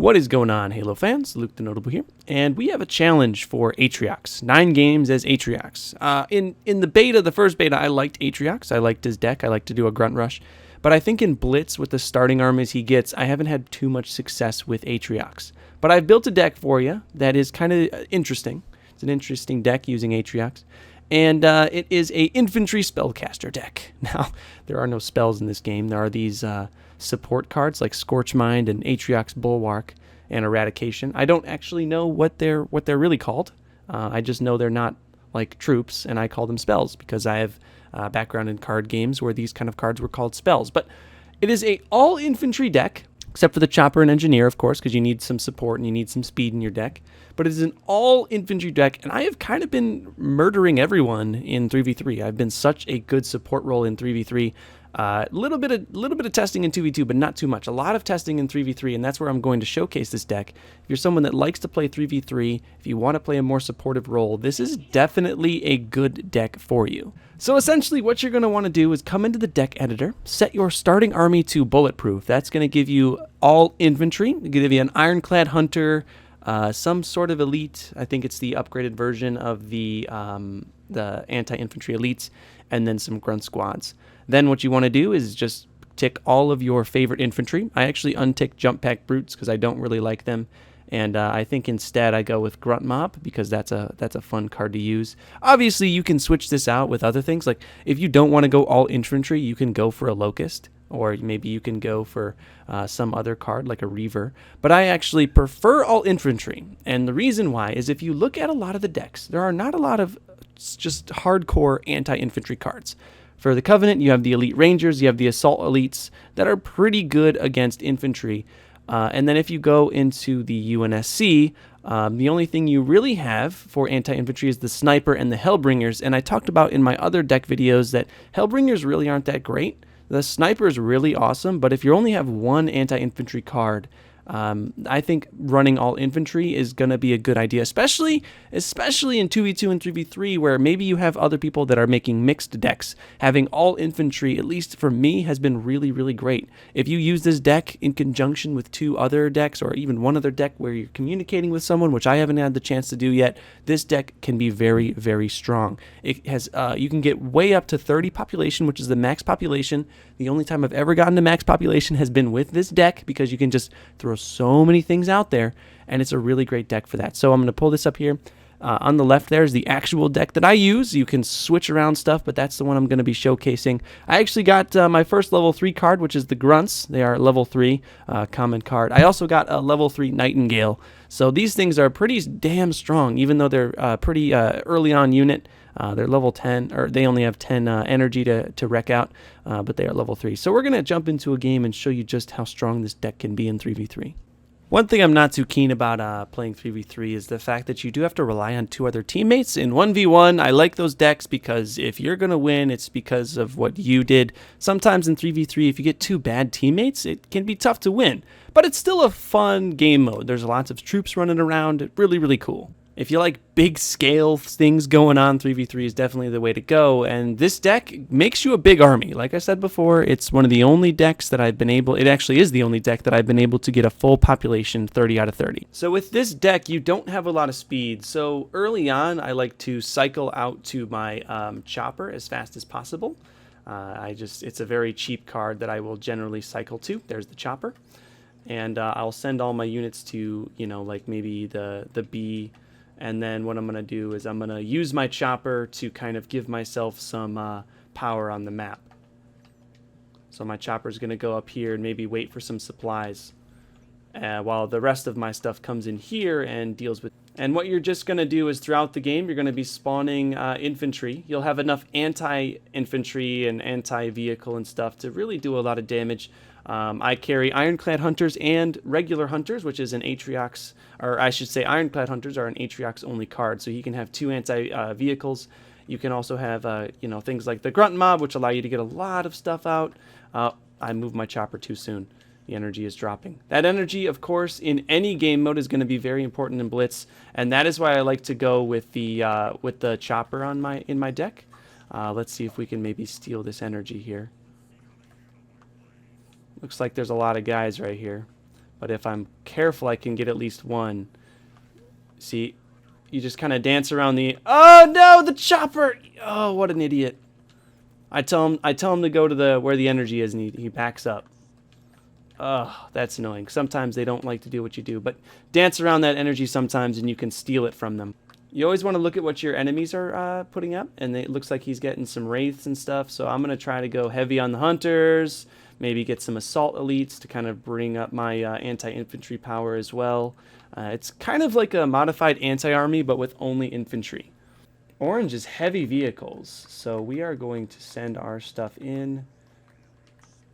What is going on, Halo fans? Luke TheNotable here, and we have a challenge for Atriox. 9 games as Atriox. In the beta, the first beta, I liked Atriox. I liked his deck. I like to do a grunt rush. But I think in Blitz, with the starting armies he gets, I haven't had too much success with Atriox. But I've built a deck for you that is kind of interesting. It's an interesting deck using Atriox. And it is a Infantry spellcaster deck. Now, there are no spells in this game. There are these support cards like Scorch Mind and Atriox Bulwark and Eradication. I don't actually know what they're really called. I just know they're not like troops, and I call them spells because I have background in card games where these kind of cards were called spells. But it is a all infantry deck, except for the chopper and engineer, of course, because you need some support and you need some speed in your deck. But it is an all infantry deck, and I have kind of been murdering everyone in 3v3. I've been such a good support role in 3v3. A little bit of testing in 2v2, but not too much. A lot of testing in 3v3, and that's where I'm going to showcase this deck. If you're someone that likes to play 3v3, if you want to play a more supportive role, this is definitely a good deck for you. So essentially what you're going to want to do is come into the deck editor, set your starting army to bulletproof. That's going to give you all infantry. It'll give you an ironclad hunter, some sort of elite. I think it's the upgraded version of the anti-infantry elites, and then some grunt squads. Then what you want to do is just tick all of your favorite infantry. I actually untick jump pack brutes because I don't really like them, and I think instead I go with grunt mob because that's a fun card to use. Obviously, you can switch this out with other things. Like if you don't want to go all infantry, you can go for a locust, or maybe you can go for some other card like a reaver. But I actually prefer all infantry, and the reason why is if you look at a lot of the decks, there are not a lot of just hardcore anti-infantry cards. For the Covenant, you have the Elite Rangers, you have the Assault Elites that are pretty good against infantry. And then if you go into the UNSC, the only thing you really have for anti-infantry is the Sniper and the Hellbringers. And I talked about in my other deck videos that Hellbringers really aren't that great. The Sniper is really awesome, but if you only have one anti-infantry card, I think running all infantry is going to be a good idea, especially in 2v2 and 3v3, where maybe you have other people that are making mixed decks. Having all infantry, at least for me, has been really, really great. If you use this deck in conjunction with 2 other decks, or even one other deck where you're communicating with someone, which I haven't had the chance to do yet, this deck can be very, very strong. It has, you can get way up to 30 population, which is the max population. The only time I've ever gotten to max population has been with this deck, because you can just throw so many things out there, and it's a really great deck for that. So I'm going to pull this up here. On the left there is the actual deck that I use. You can switch around stuff, but that's the one I'm going to be showcasing. I actually got my first level 3 card, which is the Grunts. They are level 3 common card. I also got a level 3 Nightingale. So these things are pretty damn strong, even though they're pretty early on unit. They're level 10, or they only have 10 energy to wreck out, but they are level 3. So we're going to jump into a game and show you just how strong this deck can be in 3v3. One thing I'm not too keen about playing 3v3 is the fact that you do have to rely on 2 other teammates. In 1v1, I like those decks because if you're going to win, it's because of what you did. Sometimes in 3v3, if you get 2 bad teammates, it can be tough to win. But it's still a fun game mode. There's lots of troops running around. Really, really cool. If you like big scale things going on, 3v3 is definitely the way to go, and this deck makes you a big army. Like I said before, it's one of the only decks that I've been able, it actually is the only deck that I've been able to get a full population 30 out of 30. So with this deck, you don't have a lot of speed, so early on, I like to cycle out to my chopper as fast as possible. It's a very cheap card that I will generally cycle to. There's the chopper, and I'll send all my units to, like maybe the B. And then what I'm going to do is I'm going to use my chopper to kind of give myself some power on the map. So my chopper is going to go up here and maybe wait for some supplies while the rest of my stuff comes in here and deals with. And what you're just going to do is throughout the game, you're going to be spawning infantry. You'll have enough anti-infantry and anti-vehicle and stuff to really do a lot of damage. I carry Ironclad Hunters and regular Hunters, which is an Atriox, or I should say Ironclad Hunters are an Atriox only card, so you can have 2 anti-vehicles. You can also have, things like the Grunt Mob, which allow you to get a lot of stuff out. I moved my chopper too soon. The energy is dropping. That energy, of course, in any game mode is going to be very important in Blitz, and that is why I like to go with the chopper in my deck. Let's see if we can maybe steal this energy here. Looks like there's a lot of guys right here. But if I'm careful, I can get at least one. See, you just kind of dance around the... Oh, no, the chopper! Oh, what an idiot. I tell him to go to the where the energy is, and he backs up. Oh, that's annoying. Sometimes they don't like to do what you do, but dance around that energy sometimes, and you can steal it from them. You always want to look at what your enemies are putting up, and it looks like he's getting some wraiths and stuff, so I'm going to try to go heavy on the hunters, maybe get some assault elites to kind of bring up my anti-infantry power as well. It's kind of like a modified anti-army, but with only infantry. Orange is heavy vehicles, so we are going to send our stuff in.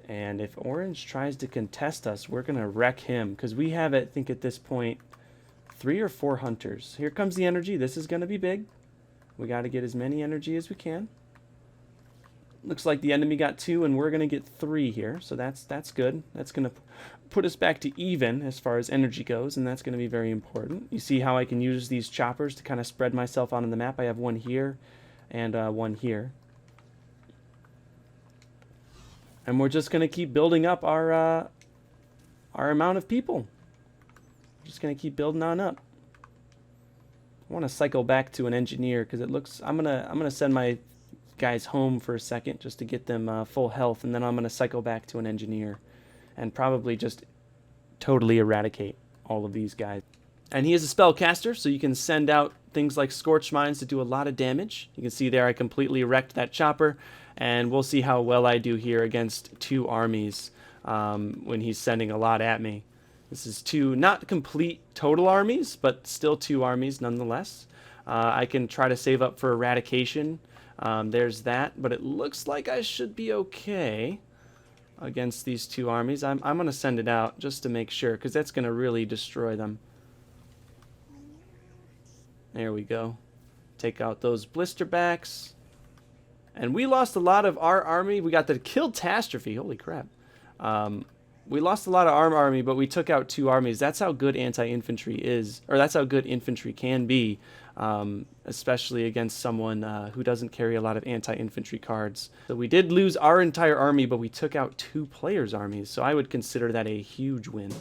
And if Orange tries to contest us, we're going to wreck him, because we have, I think at this point, 3 or 4 hunters. Here comes the energy. This is going to be big. We got to get as many energy as we can. Looks like the enemy got 2, and we're going to get 3 here, so that's good. That's going to put us back to even as far as energy goes, and that's going to be very important. You see how I can use these choppers to kind of spread myself out on the map. I have one here and one here. And we're just going to keep building up our amount of people. Just going to keep building on up. I want to cycle back to an engineer because it looks... I'm gonna send my guys home for a second just to get them full health, and then I'm going to cycle back to an engineer and probably just totally eradicate all of these guys. And he is a spellcaster, so you can send out things like Scorch Mines to do a lot of damage. You can see there I completely wrecked that chopper, and we'll see how well I do here against 2 armies when he's sending a lot at me. This is 2 not complete total armies, but still 2 armies nonetheless. I can try to save up for eradication. There's that, but it looks like I should be okay against these 2 armies. I'm going to send it out just to make sure, because that's going to really destroy them. There we go. Take out those blisterbacks. And we lost a lot of our army. We got the Catastrophe. Holy crap. We lost a lot of our army, but we took out 2 armies. That's how good anti-infantry is, or that's how good infantry can be, especially against someone who doesn't carry a lot of anti-infantry cards. So we did lose our entire army, but we took out 2 players' armies, so I would consider that a huge win.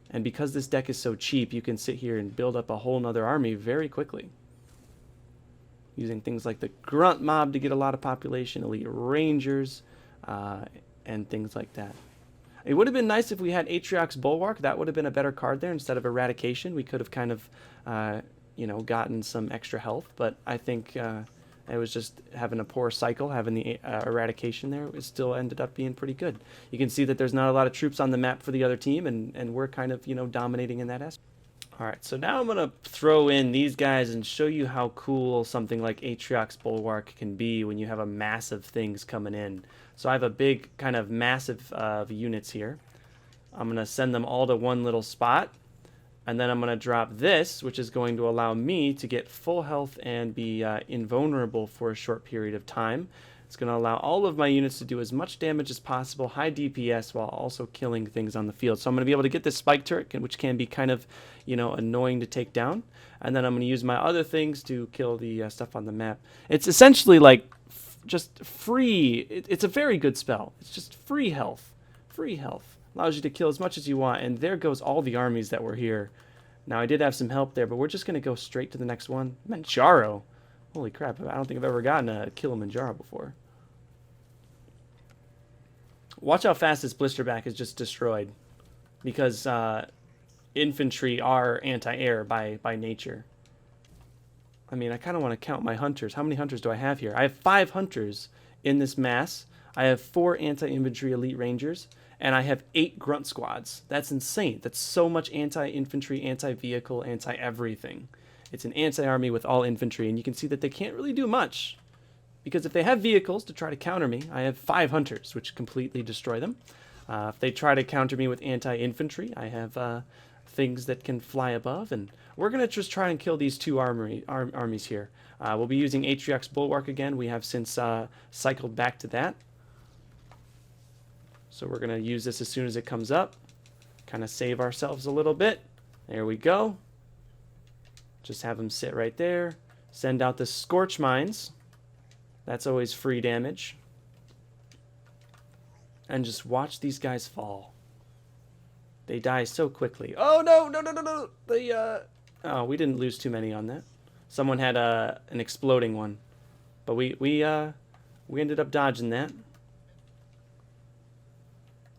And because this deck is so cheap, you can sit here and build up a whole nother army very quickly. Using things like the Grunt Mob to get a lot of population, Elite Rangers, and things like that. It would have been nice if we had Atriox Bulwark. That would have been a better card there instead of Eradication. We could have kind of, you know, gotten some extra health. But I think it was just having a poor cycle, having the Eradication there. It still ended up being pretty good. You can see that there's not a lot of troops on the map for the other team, and we're kind of, you know, dominating in that aspect. Alright, so now I'm going to throw in these guys and show you how cool something like Atriox Bulwark can be when you have a massive things coming in. So I have a big kind of massive units here. I'm going to send them all to one little spot. And then I'm going to drop this, which is going to allow me to get full health and be invulnerable for a short period of time. It's going to allow all of my units to do as much damage as possible, high DPS, while also killing things on the field. So I'm going to be able to get this spike turret, which can be kind of, you know, annoying to take down. And then I'm going to use my other things to kill the stuff on the map. It's essentially like just free. It's a very good spell. It's just free health. Free health. Allows you to kill as much as you want. And there goes all the armies that were here. Now, I did have some help there, but we're just going to go straight to the next one. Manjaro. Holy crap. I don't think I've ever gotten a Kilimanjaro before. Watch how fast this blisterback is just destroyed, because infantry are anti-air by nature. I mean, I kind of want to count my hunters. How many hunters do I have here? I have 5 hunters in this mass. I have 4 anti-infantry elite rangers, and I have 8 grunt squads. That's insane. That's so much anti-infantry, anti-vehicle, anti-everything. It's an anti-army with all infantry, and you can see that they can't really do much. Because if they have vehicles to try to counter me, I have 5 hunters, which completely destroy them. If they try to counter me with anti-infantry, I have things that can fly above. And we're going to just try and kill these 2 armies here. We'll be using Atriox Bulwark again. We have since cycled back to that. So we're going to use this as soon as it comes up. Kind of save ourselves a little bit. There we go. Just have them sit right there. Send out the Scorch Mines. That's always free damage. And just watch these guys fall. They die so quickly. Oh, no, no, no, no, no. Oh, we didn't lose too many on that. Someone had an exploding one. But we ended up dodging that.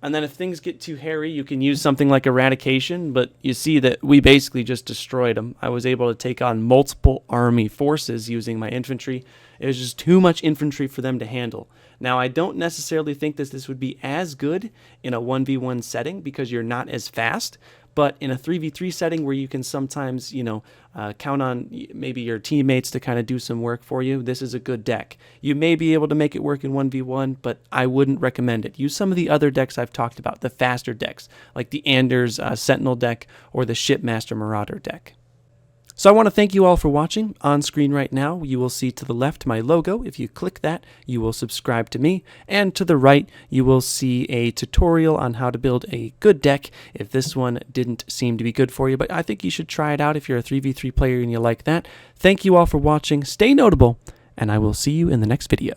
And then if things get too hairy, you can use something like Eradication, but you see that we basically just destroyed them. I was able to take on multiple army forces using my infantry. It was just too much infantry for them to handle. Now, I don't necessarily think that this would be as good in a 1v1 setting because you're not as fast, but in a 3v3 setting where you can sometimes, count on maybe your teammates to kind of do some work for you, this is a good deck. You may be able to make it work in 1v1, but I wouldn't recommend it. Use some of the other decks I've talked about, the faster decks, like the Anders Sentinel deck or the Shipmaster Marauder deck. So I want to thank you all for watching. On screen right now, you will see to the left my logo. If you click that, you will subscribe to me. And to the right, you will see a tutorial on how to build a good deck if this one didn't seem to be good for you. But I think you should try it out if you're a 3v3 player and you like that. Thank you all for watching. Stay notable, and I will see you in the next video.